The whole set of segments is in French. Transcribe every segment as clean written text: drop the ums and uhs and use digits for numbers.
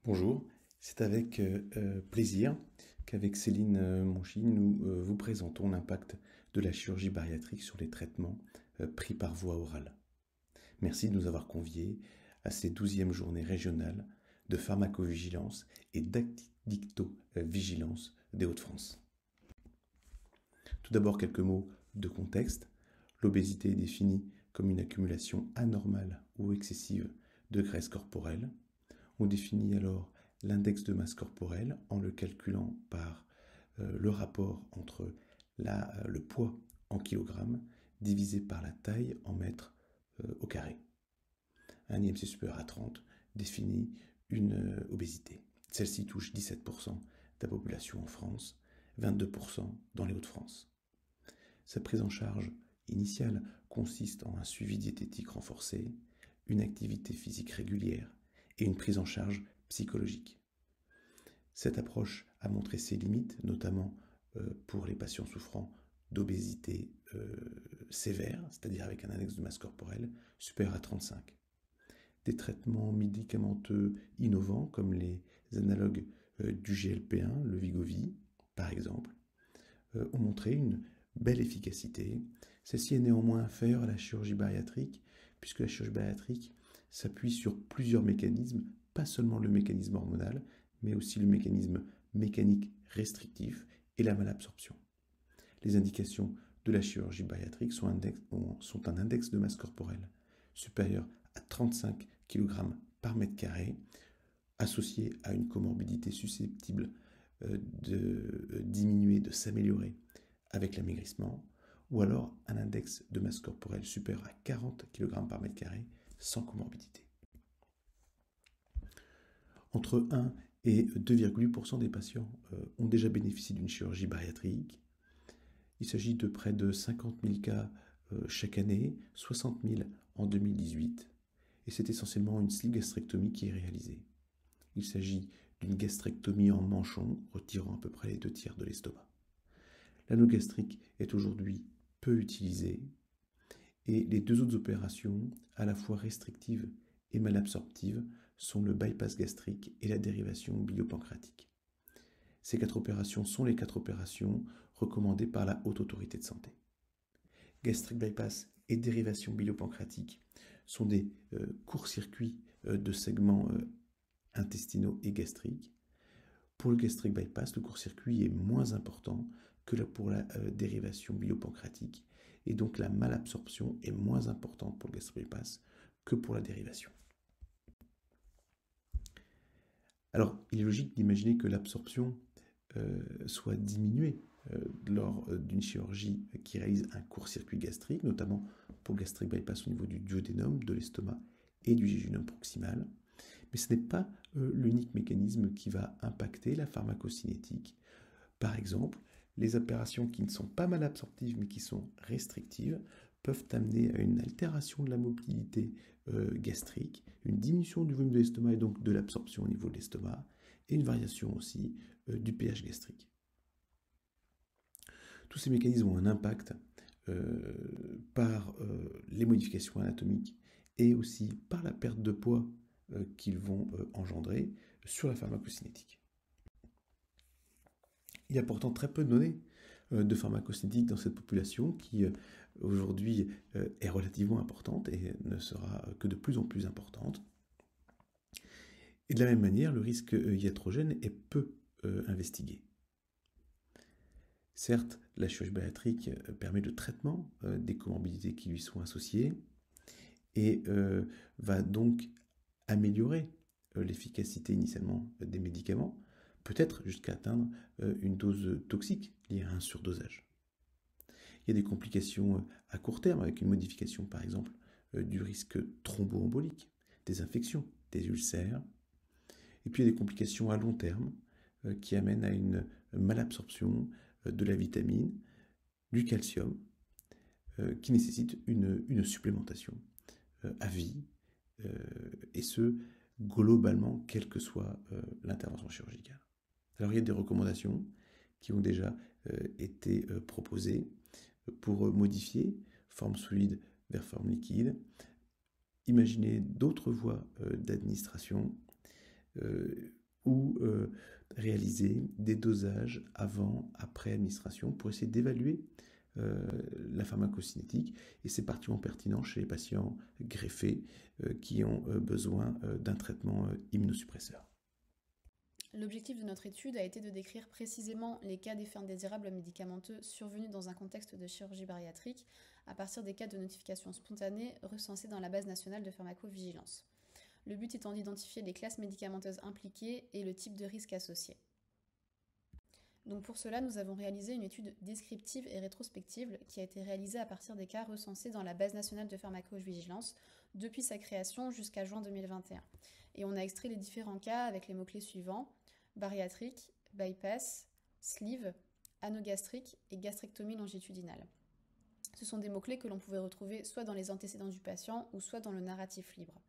Bonjour, c'est avec plaisir qu'avec Céline Monchy, nous vous présentons l'impact de la chirurgie bariatrique sur les traitements pris par voie orale. Merci de nous avoir conviés à ces 12e journées régionales de pharmacovigilance et d'addictovigilance des Hauts-de-France. Tout d'abord, quelques mots de contexte. L'obésité est définie comme une accumulation anormale ou excessive de graisse corporelle. On définit alors l'index de masse corporelle en le calculant par le rapport entre le poids en kilogrammes divisé par la taille en mètres au carré. Un IMC supérieur à 30 définit une obésité. Celle-ci touche 17% de la population en France, 22% dans les Hauts-de-France. Sa prise en charge initiale consiste en un suivi diététique renforcé, une activité physique régulière et une prise en charge psychologique. Cette approche a montré ses limites, notamment pour les patients souffrant d'obésité sévère, c'est-à-dire avec un index de masse corporelle supérieur à 35. Des traitements médicamenteux innovants comme les analogues du GLP-1, le Wegovy par exemple, ont montré une belle efficacité. Celle-ci est néanmoins inférieure à la chirurgie bariatrique, puisque la chirurgie bariatrique s'appuie sur plusieurs mécanismes, pas seulement le mécanisme hormonal, mais aussi le mécanisme mécanique restrictif et la malabsorption. Les indications de la chirurgie bariatrique sont un index de masse corporelle supérieur à 35 kg par mètre carré, associé à une comorbidité susceptible de diminuer, de s'améliorer avec l'amaigrissement, ou alors un index de masse corporelle supérieur à 40 kg par mètre carré sans comorbidité. Entre 1 et 2,8% des patients ont déjà bénéficié d'une chirurgie bariatrique. Il s'agit de près de 50 000 cas chaque année, 60 000 en 2018, et c'est essentiellement une sleeve gastrectomie qui est réalisée. Il s'agit d'une gastrectomie en manchon, retirant à peu près les 2/3 de l'estomac. L'anneau gastrique est aujourd'hui peu utilisé, et les deux autres opérations, à la fois restrictives et malabsorptives, sont le bypass gastrique et la dérivation biliopancréatique. Ces 4 opérations sont les 4 opérations recommandées par la Haute Autorité de Santé. Gastric bypass et dérivation biliopancréatique sont des courts-circuits de segments intestinaux et gastriques. Pour le gastric bypass, le court-circuit est moins important que pour la dérivation biliopancréatique, et donc la malabsorption est moins importante pour le gastric bypass que pour la dérivation. Alors, il est logique d'imaginer que l'absorption soit diminuée lors d'une chirurgie qui réalise un court-circuit gastrique, notamment pour le gastric bypass au niveau du duodénum, de l'estomac et du jéjunum proximal. Mais ce n'est pas l'unique mécanisme qui va impacter la pharmacocinétique. Par exemple, les opérations qui ne sont pas malabsorptives mais qui sont restrictives peuvent amener à une altération de la mobilité gastrique, une diminution du volume de l'estomac et donc de l'absorption au niveau de l'estomac, et une variation aussi du pH gastrique. Tous ces mécanismes ont un impact par les modifications anatomiques et aussi par la perte de poids qu'ils vont engendrer sur la pharmacocinétique. Il y a pourtant très peu de données de pharmacocinétique dans cette population qui aujourd'hui est relativement importante et ne sera que de plus en plus importante. Et de la même manière, le risque iatrogène est peu investigué. Certes, la chirurgie bariatrique permet le traitement des comorbidités qui lui sont associées et va donc améliorer l'efficacité initialement des médicaments, peut-être jusqu'à atteindre une dose toxique liée à un surdosage. Il y a des complications à court terme avec une modification par exemple du risque thromboembolique, des infections, des ulcères, et puis il y a des complications à long terme qui amènent à une malabsorption de la vitamine, du calcium, qui nécessite une supplémentation à vie, et ce, globalement, quelle que soit l'intervention chirurgicale. Alors il y a des recommandations qui ont déjà été proposées pour modifier forme solide vers forme liquide, imaginer d'autres voies d'administration, ou réaliser des dosages avant, après administration pour essayer d'évaluer la pharmacocinétique, et c'est particulièrement pertinent chez les patients greffés qui ont besoin d'un traitement immunosuppresseur. L'objectif de notre étude a été de décrire précisément les cas d'effets indésirables médicamenteux survenus dans un contexte de chirurgie bariatrique à partir des cas de notification spontanée recensés dans la base nationale de pharmacovigilance. Le but étant d'identifier les classes médicamenteuses impliquées et le type de risque associé. Donc pour cela, nous avons réalisé une étude descriptive et rétrospective qui a été réalisée à partir des cas recensés dans la base nationale de pharmacovigilance depuis sa création jusqu'à juin 2021. Et on a extrait les différents cas avec les mots-clés suivants: bariatrique, bypass, sleeve, anogastrique et gastrectomie longitudinale. Ce sont des mots-clés que l'on pouvait retrouver soit dans les antécédents du patient ou soit dans le narratif libre.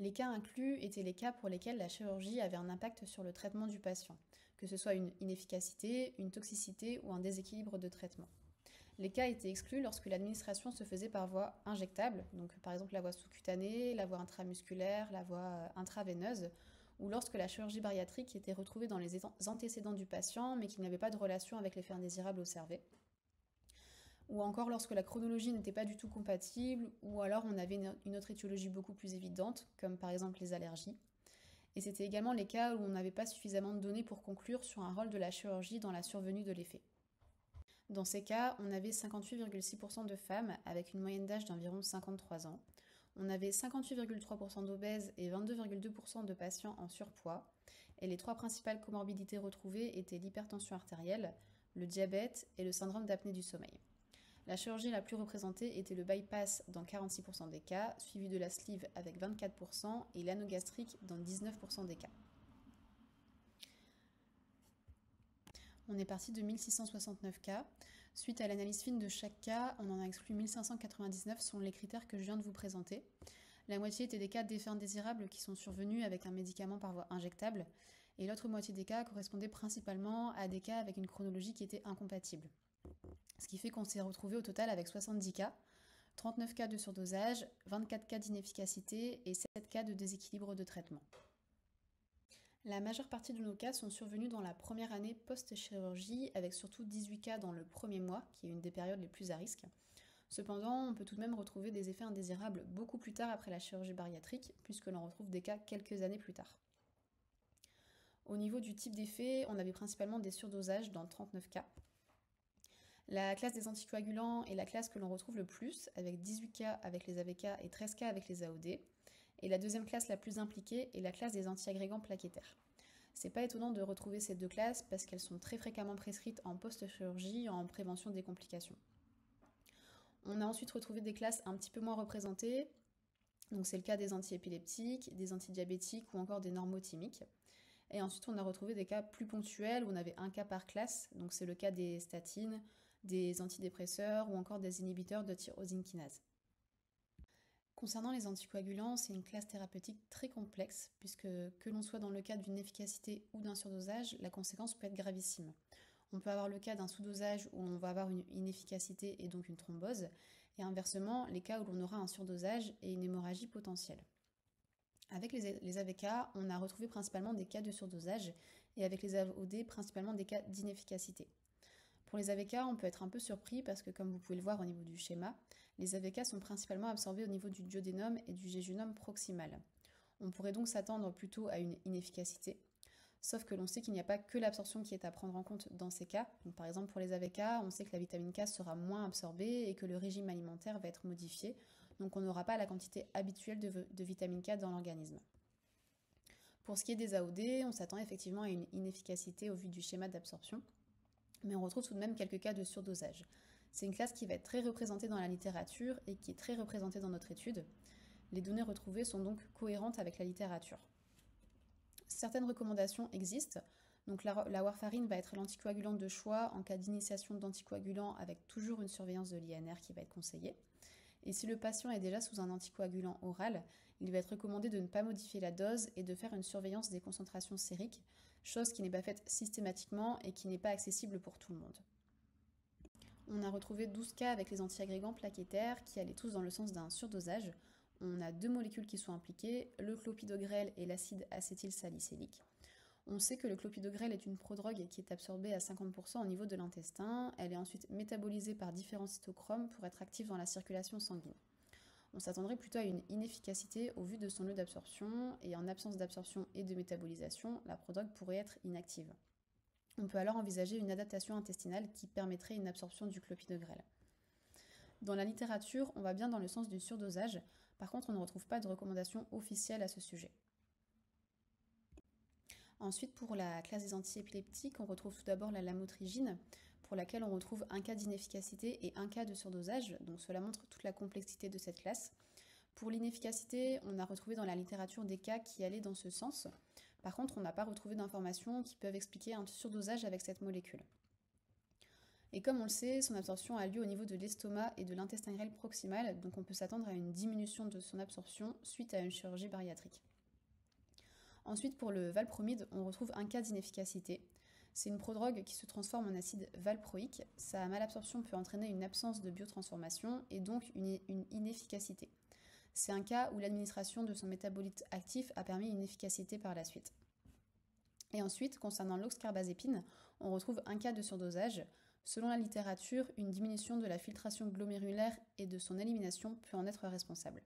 Les cas inclus étaient les cas pour lesquels la chirurgie avait un impact sur le traitement du patient, que ce soit une inefficacité, une toxicité ou un déséquilibre de traitement. Les cas étaient exclus lorsque l'administration se faisait par voie injectable, donc par exemple la voie sous-cutanée, la voie intramusculaire, la voie intraveineuse, ou lorsque la chirurgie bariatrique était retrouvée dans les antécédents du patient mais qu'il n'y avait pas de relation avec l'effet indésirable observé, ou encore lorsque la chronologie n'était pas du tout compatible, ou alors on avait une autre étiologie beaucoup plus évidente, comme par exemple les allergies. Et c'était également les cas où on n'avait pas suffisamment de données pour conclure sur un rôle de la chirurgie dans la survenue de l'effet. Dans ces cas, on avait 58,6% de femmes avec une moyenne d'âge d'environ 53 ans. On avait 58,3% d'obèses et 22,2% de patients en surpoids. Et les trois principales comorbidités retrouvées étaient l'hypertension artérielle, le diabète et le syndrome d'apnée du sommeil. La chirurgie la plus représentée était le bypass dans 46% des cas, suivi de la sleeve avec 24% et l'anogastrique dans 19% des cas. On est parti de 1669 cas. Suite à l'analyse fine de chaque cas, on en a exclu 1599 selon les critères que je viens de vous présenter. La moitié étaient des cas d'effets indésirables qui sont survenus avec un médicament par voie injectable, et l'autre moitié des cas correspondait principalement à des cas avec une chronologie qui était incompatible. Ce qui fait qu'on s'est retrouvé au total avec 70 cas, 39 cas de surdosage, 24 cas d'inefficacité et 7 cas de déséquilibre de traitement. La majeure partie de nos cas sont survenus dans la première année post-chirurgie, avec surtout 18 cas dans le premier mois, qui est une des périodes les plus à risque. Cependant, on peut tout de même retrouver des effets indésirables beaucoup plus tard après la chirurgie bariatrique, puisque l'on retrouve des cas quelques années plus tard. Au niveau du type d'effet, on avait principalement des surdosages dans 39 cas. La classe des anticoagulants est la classe que l'on retrouve le plus, avec 18 cas avec les AVK et 13 cas avec les AOD. Et la deuxième classe la plus impliquée est la classe des antiagrégants plaquettaires. C'est pas étonnant de retrouver ces deux classes parce qu'elles sont très fréquemment prescrites en post-chirurgie en prévention des complications. On a ensuite retrouvé des classes un petit peu moins représentées, donc c'est le cas des antiépileptiques, des antidiabétiques ou encore des normothymiques. Et ensuite on a retrouvé des cas plus ponctuels où on avait un cas par classe, donc c'est le cas des statines, des antidépresseurs ou encore des inhibiteurs de tyrosine kinase. Concernant les anticoagulants, c'est une classe thérapeutique très complexe puisque que l'on soit dans le cas d'une efficacité ou d'un surdosage, la conséquence peut être gravissime. On peut avoir le cas d'un sous-dosage où on va avoir une inefficacité et donc une thrombose, et inversement, les cas où l'on aura un surdosage et une hémorragie potentielle. Avec les AVK, on a retrouvé principalement des cas de surdosage et avec les AOD, principalement des cas d'inefficacité. Pour les AVK, on peut être un peu surpris parce que, comme vous pouvez le voir au niveau du schéma, les AVK sont principalement absorbés au niveau du duodénum et du jéjunum proximal. On pourrait donc s'attendre plutôt à une inefficacité, sauf que l'on sait qu'il n'y a pas que l'absorption qui est à prendre en compte dans ces cas. Donc, par exemple, pour les AVK, on sait que la vitamine K sera moins absorbée et que le régime alimentaire va être modifié, donc on n'aura pas la quantité habituelle de vitamine K dans l'organisme. Pour ce qui est des AOD, on s'attend effectivement à une inefficacité au vu du schéma d'absorption, mais on retrouve tout de même quelques cas de surdosage. C'est une classe qui va être très représentée dans la littérature et qui est très représentée dans notre étude. Les données retrouvées sont donc cohérentes avec la littérature. Certaines recommandations existent. Donc la warfarine va être l'anticoagulant de choix en cas d'initiation d'anticoagulants avec toujours une surveillance de l'INR qui va être conseillée. Et si le patient est déjà sous un anticoagulant oral, il va être recommandé de ne pas modifier la dose et de faire une surveillance des concentrations sériques, chose qui n'est pas faite systématiquement et qui n'est pas accessible pour tout le monde. On a retrouvé 12 cas avec les antiagrégants plaquettaires qui allaient tous dans le sens d'un surdosage. on a deux molécules qui sont impliquées, le clopidogrel et l'acide acétylsalicylique. On sait que le clopidogrel est une prodrogue qui est absorbée à 50% au niveau de l'intestin. Elle est ensuite métabolisée par différents cytochromes pour être active dans la circulation sanguine. On s'attendrait plutôt à une inefficacité au vu de son lieu d'absorption, et en absence d'absorption et de métabolisation, la prodrogue pourrait être inactive. On peut alors envisager une adaptation intestinale qui permettrait une absorption du clopidogrel. Dans la littérature, on va bien dans le sens du surdosage, par contre on ne retrouve pas de recommandations officielles à ce sujet. Ensuite, pour la classe des antiépileptiques, on retrouve tout d'abord la lamotrigine, pour laquelle on retrouve un cas d'inefficacité et un cas de surdosage, donc cela montre toute la complexité de cette classe. Pour l'inefficacité, on a retrouvé dans la littérature des cas qui allaient dans ce sens. Par contre, on n'a pas retrouvé d'informations qui peuvent expliquer un surdosage avec cette molécule. Et comme on le sait, son absorption a lieu au niveau de l'estomac et de l'intestin grêle proximal, donc on peut s'attendre à une diminution de son absorption suite à une chirurgie bariatrique. Ensuite, pour le valpromide, on retrouve un cas d'inefficacité. C'est une prodrogue qui se transforme en acide valproïque. Sa malabsorption peut entraîner une absence de biotransformation et donc une inefficacité. C'est un cas où l'administration de son métabolite actif a permis une efficacité par la suite. Et ensuite, concernant l'oxcarbazépine, on retrouve un cas de surdosage. Selon la littérature, une diminution de la filtration glomérulaire et de son élimination peut en être responsable.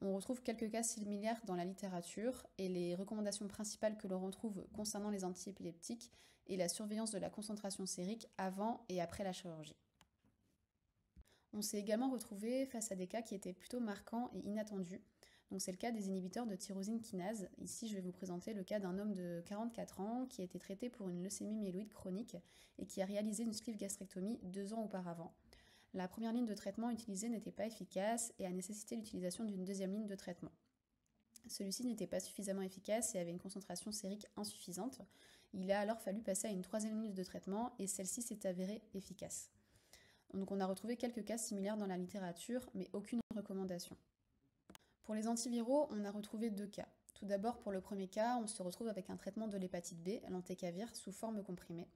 On retrouve quelques cas similaires dans la littérature et les recommandations principales que l'on retrouve concernant les antiépileptiques est la surveillance de la concentration sérique avant et après la chirurgie. On s'est également retrouvé face à des cas qui étaient plutôt marquants et inattendus. Donc c'est le cas des inhibiteurs de tyrosine kinase. Ici, je vais vous présenter le cas d'un homme de 44 ans qui a été traité pour une leucémie myéloïde chronique et qui a réalisé une sleeve gastrectomie 2 ans auparavant. La première ligne de traitement utilisée n'était pas efficace et a nécessité l'utilisation d'une deuxième ligne de traitement. Celui-ci n'était pas suffisamment efficace et avait une concentration sérique insuffisante. Il a alors fallu passer à une troisième ligne de traitement et celle-ci s'est avérée efficace. Donc on a retrouvé quelques cas similaires dans la littérature, mais aucune recommandation. Pour les antiviraux, on a retrouvé 2 cas. Tout d'abord, pour le premier cas, on se retrouve avec un traitement de l'hépatite B, l'entecavir, sous forme comprimée.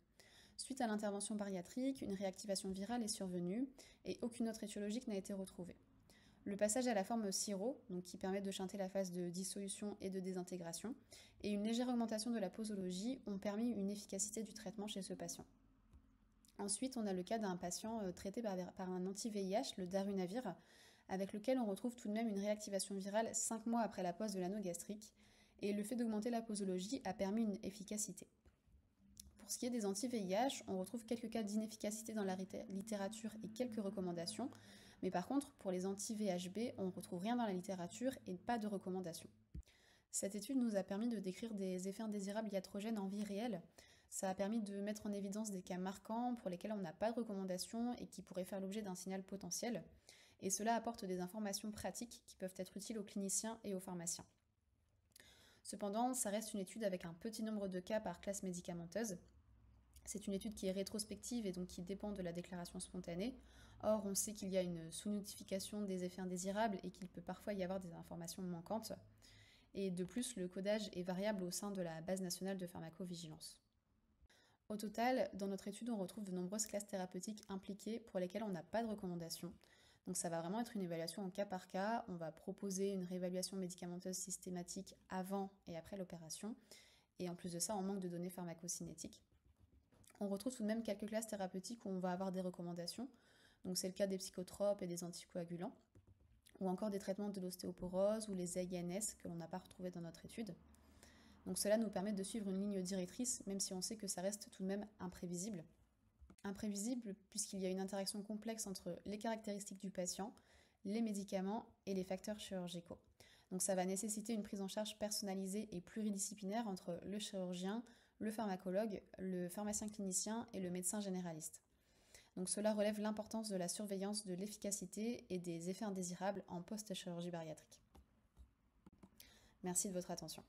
Suite à l'intervention bariatrique, une réactivation virale est survenue et aucune autre étiologique n'a été retrouvée. Le passage à la forme sirop, donc qui permet de shunter la phase de dissolution et de désintégration, et une légère augmentation de la posologie ont permis une efficacité du traitement chez ce patient. Ensuite, on a le cas d'un patient traité par un anti-VIH, le darunavir, avec lequel on retrouve tout de même une réactivation virale 5 mois après la pose de l'anneau gastrique, et le fait d'augmenter la posologie a permis une efficacité. Pour ce qui est des anti-VIH, on retrouve quelques cas d'inefficacité dans la littérature et quelques recommandations, mais par contre, pour les anti-VHB, on ne retrouve rien dans la littérature et pas de recommandations. Cette étude nous a permis de décrire des effets indésirables iatrogènes en vie réelle. Ça a permis de mettre en évidence des cas marquants pour lesquels on n'a pas de recommandations et qui pourraient faire l'objet d'un signal potentiel. Et cela apporte des informations pratiques qui peuvent être utiles aux cliniciens et aux pharmaciens. Cependant, ça reste une étude avec un petit nombre de cas par classe médicamenteuse. C'est une étude qui est rétrospective et donc qui dépend de la déclaration spontanée. Or, on sait qu'il y a une sous-notification des effets indésirables et qu'il peut parfois y avoir des informations manquantes. Et de plus, le codage est variable au sein de la base nationale de pharmacovigilance. Au total, dans notre étude, on retrouve de nombreuses classes thérapeutiques impliquées pour lesquelles on n'a pas de recommandation. Donc ça va vraiment être une évaluation au cas par cas. On va proposer une réévaluation médicamenteuse systématique avant et après l'opération. Et en plus de ça, on manque de données pharmacocinétiques. On retrouve tout de même quelques classes thérapeutiques où on va avoir des recommandations. Donc c'est le cas des psychotropes et des anticoagulants, ou encore des traitements de l'ostéoporose ou les AINS que l'on n'a pas retrouvés dans notre étude. Donc cela nous permet de suivre une ligne directrice, même si on sait que ça reste tout de même imprévisible. Imprévisible puisqu'il y a une interaction complexe entre les caractéristiques du patient, les médicaments et les facteurs chirurgicaux. Donc ça va nécessiter une prise en charge personnalisée et pluridisciplinaire entre le chirurgien, le pharmacologue, le pharmacien clinicien et le médecin généraliste. Donc cela relève l'importance de la surveillance de l'efficacité et des effets indésirables en post-chirurgie bariatrique. Merci de votre attention.